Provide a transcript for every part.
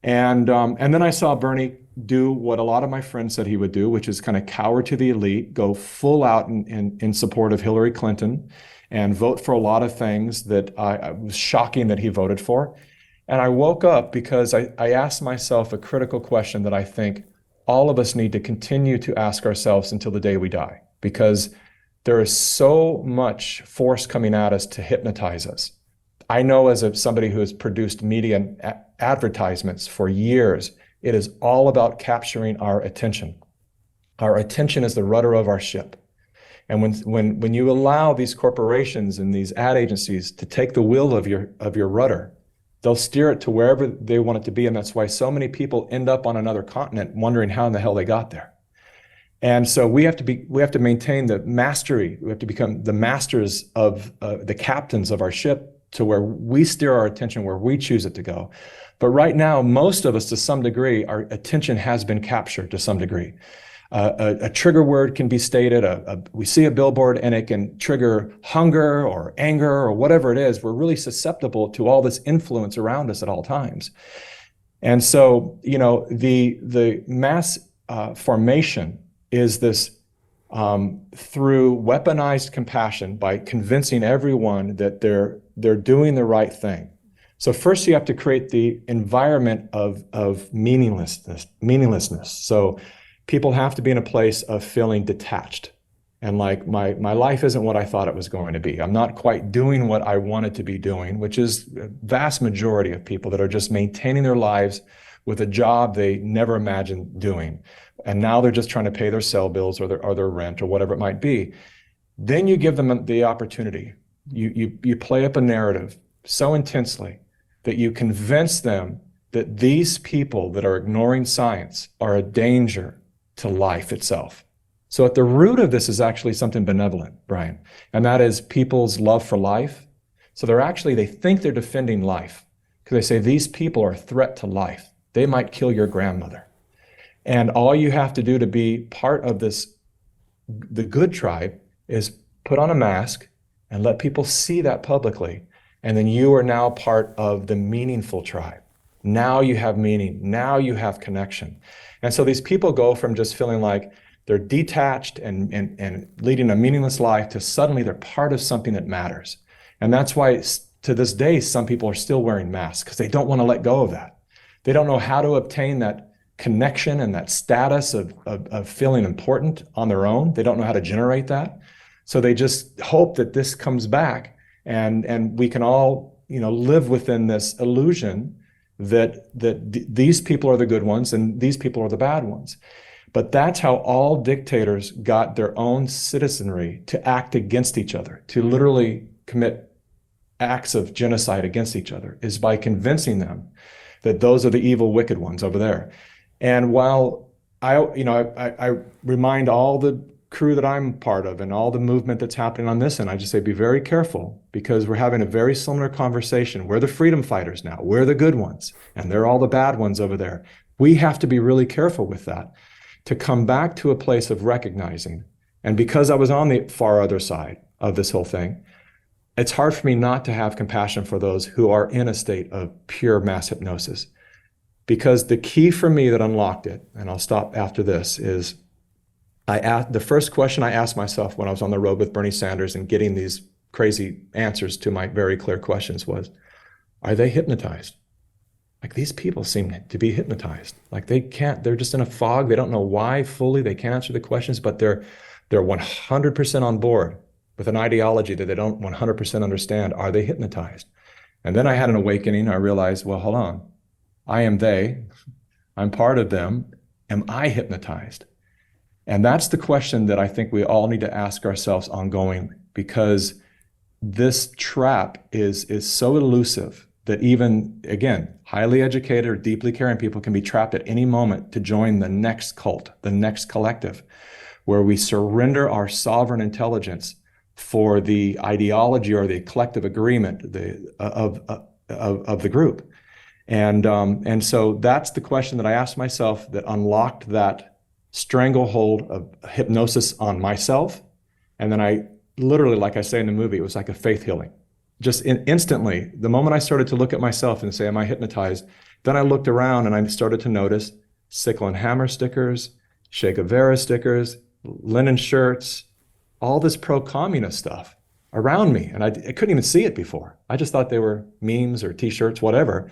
And then I saw Bernie do what a lot of my friends said he would do, which is kind of cower to the elite, go full out in support of Hillary Clinton, and vote for a lot of things that I was shocking that he voted for. And I woke up because I asked myself a critical question that I think all of us need to continue to ask ourselves until the day we die, because there is so much force coming at us to hypnotize us. I know as somebody who has produced media advertisements for years, it is all about capturing our attention. Our attention is the rudder of our ship. And when you allow these corporations and these ad agencies to take the wheel of your rudder, they'll steer it to wherever they want it to be. And that's why so many people end up on another continent wondering how in the hell they got there. And so we have to maintain the mastery. We have to become the masters of the captains of our ship, to where we steer our attention where we choose it to go. But right now, most of us, to some degree, our attention has been captured to some degree. A trigger word can be stated, we see a billboard and it can trigger hunger or anger or whatever it is. We're really susceptible to all this influence around us at all times. And so, the mass formation is this through weaponized compassion, by convincing everyone that they're doing the right thing. So first you have to create the environment of meaninglessness. So people have to be in a place of feeling detached. And like my life isn't what I thought it was going to be. I'm not quite doing what I wanted to be doing, which is a vast majority of people that are just maintaining their lives with a job they never imagined doing. And now they're just trying to pay their cell bills or their rent or whatever it might be. Then you give them the opportunity. You play up a narrative so intensely that you convince them that these people that are ignoring science are a danger to life itself. So at the root of this is actually something benevolent, Brian, and that is people's love for life. So they think they're defending life, because they say these people are a threat to life. They might kill your grandmother. And all you have to do to be part of this, the good tribe, is put on a mask and let people see that publicly. And then you are now part of the meaningful tribe. Now you have meaning. Now you have connection. And so these people go from just feeling like they're detached and leading a meaningless life to suddenly they're part of something that matters. And that's why to this day, some people are still wearing masks, because they don't want to let go of that. They don't know how to obtain that connection and that status of feeling important on their own. They don't know how to generate that. So they just hope that this comes back and we can all, live within this illusion that these people are the good ones and these people are the bad ones. But that's how all dictators got their own citizenry to act against each other, to literally commit acts of genocide against each other, is by convincing them that those are the evil, wicked ones over there. And while I remind all the crew that I'm part of and all the movement that's happening on this, and I just say, be very careful, because we're having a very similar conversation. We're the freedom fighters now. We're the good ones, and they're all the bad ones over there. We have to be really careful with that, to come back to a place of recognizing. And because I was on the far other side of this whole thing, it's hard for me not to have compassion for those who are in a state of pure mass hypnosis. Because the key for me that unlocked it, and I'll stop after this, is the first question I asked myself when I was on the road with Bernie Sanders and getting these crazy answers to my very clear questions was, are they hypnotized? Like, these people seem to be hypnotized. Like, they're just in a fog. They don't know why fully. They can't answer the questions, but they're 100% on board with an ideology that they don't 100% understand. Are they hypnotized? And then I had an awakening. I realized, well, hold on. I am they. I'm part of them. Am I hypnotized? And that's the question that I think we all need to ask ourselves ongoing, because this trap is so elusive that even, again, highly educated or deeply caring people can be trapped at any moment to join the next cult, the next collective, where we surrender our sovereign intelligence for the ideology or the collective agreement of the group. And so that's the question that I asked myself that unlocked that stranglehold of hypnosis on myself. And then I literally, like I say in the movie, it was like a faith healing. Just instantly, the moment I started to look at myself and say, am I hypnotized? Then I looked around and I started to notice sickle and hammer stickers, Che Guevara stickers, linen shirts, all this pro-communist stuff around me. And I couldn't even see it before. I just thought they were memes or t-shirts, whatever.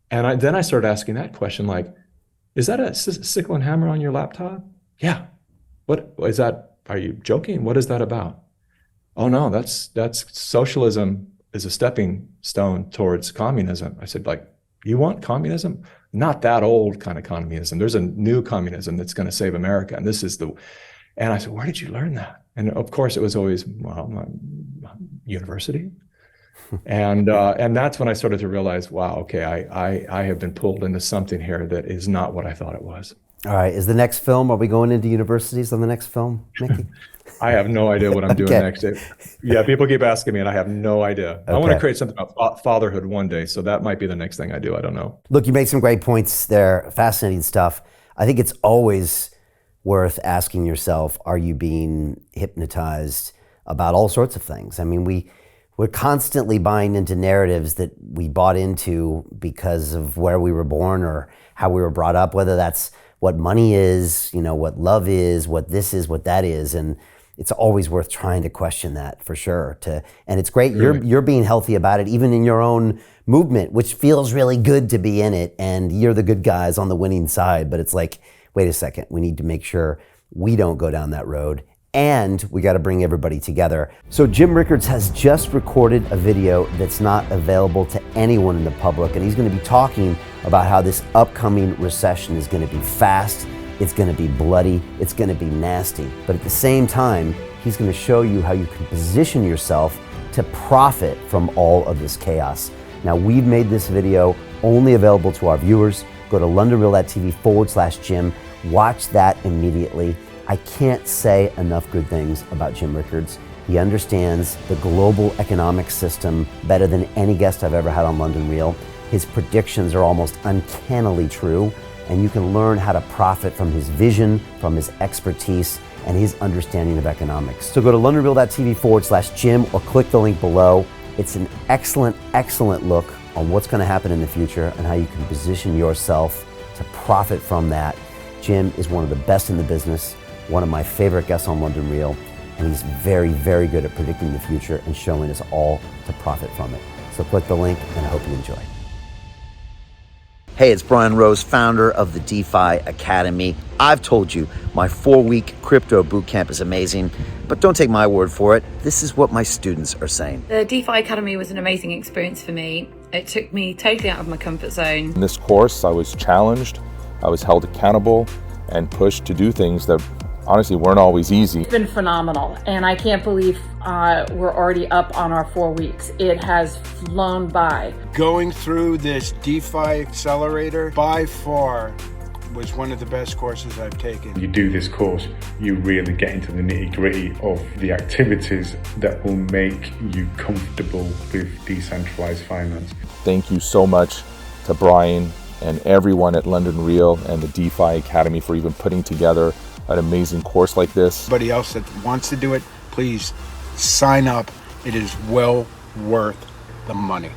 And then I started asking that question, like, is that a sickle and hammer on your laptop? Yeah. What is that? Are you joking? What is that about? Oh no, that's socialism is a stepping stone towards communism. I said, like, you want communism? Not that old kind of communism. There's a new communism that's going to save America. And this is and I said, where did you learn that? And of course it was always, well, university. And that's when I started to realize, wow, okay, I have been pulled into something here that is not what I thought it was. All right, is the next film, are we going into universities on the next film, Mikki? I have no idea what I'm doing next. Yeah, people keep asking me and I have no idea. Okay. I want to create something about fatherhood one day, so that might be the next thing I do, I don't know. Look, you made some great points there, fascinating stuff. I think it's always worth asking yourself, are you being hypnotized about all sorts of things? I mean, we're constantly buying into narratives that we bought into because of where we were born or how we were brought up, whether that's what money is, what love is, what this is, what that is. And it's always worth trying to question that for sure. And it's great, you're being healthy about it, even in your own movement, which feels really good to be in it. And you're the good guys on the winning side, but it's like, wait a second, we need to make sure we don't go down that road. And we got to bring everybody together. So Jim Rickards has just recorded a video that's not available to anyone in the public, and he's going to be talking about how this upcoming recession is going to be fast, it's going to be bloody, it's going to be nasty. But at the same time, he's going to show you how you can position yourself to profit from all of this chaos. Now, we've made this video only available to our viewers. Go to londonreal.tv/Jim. Watch that immediately. I can't say enough good things about Jim Rickards. He understands the global economic system better than any guest I've ever had on London Real. His predictions are almost uncannily true, and you can learn how to profit from his vision, from his expertise, and his understanding of economics. So go to londonreal.tv/Jim or click the link below. It's an excellent, excellent look on what's going to happen in the future and how you can position yourself to profit from that. Jim is one of the best in the business, one of my favorite guests on London Real, and he's very, very good at predicting the future and showing us all to profit from it. So click the link, and I hope you enjoy. Hey, it's Brian Rose, founder of the DeFi Academy. I've told you my 4-week crypto bootcamp is amazing, but don't take my word for it. This is what my students are saying. The DeFi Academy was an amazing experience for me. It took me totally out of my comfort zone. In this course, I was challenged, I was held accountable, and pushed to do things that honestly weren't always easy. It's been phenomenal, and I can't believe we're already up on our 4 weeks. It has flown by. Going through this DeFi accelerator by far was one of the best courses I've taken. You do this course, you really get into the nitty-gritty of the activities that will make you comfortable with decentralized finance. Thank you so much to Brian and everyone at London Real and the DeFi Academy for even putting together an amazing course like this. Anybody else that wants to do it, please sign up. It is well worth the money.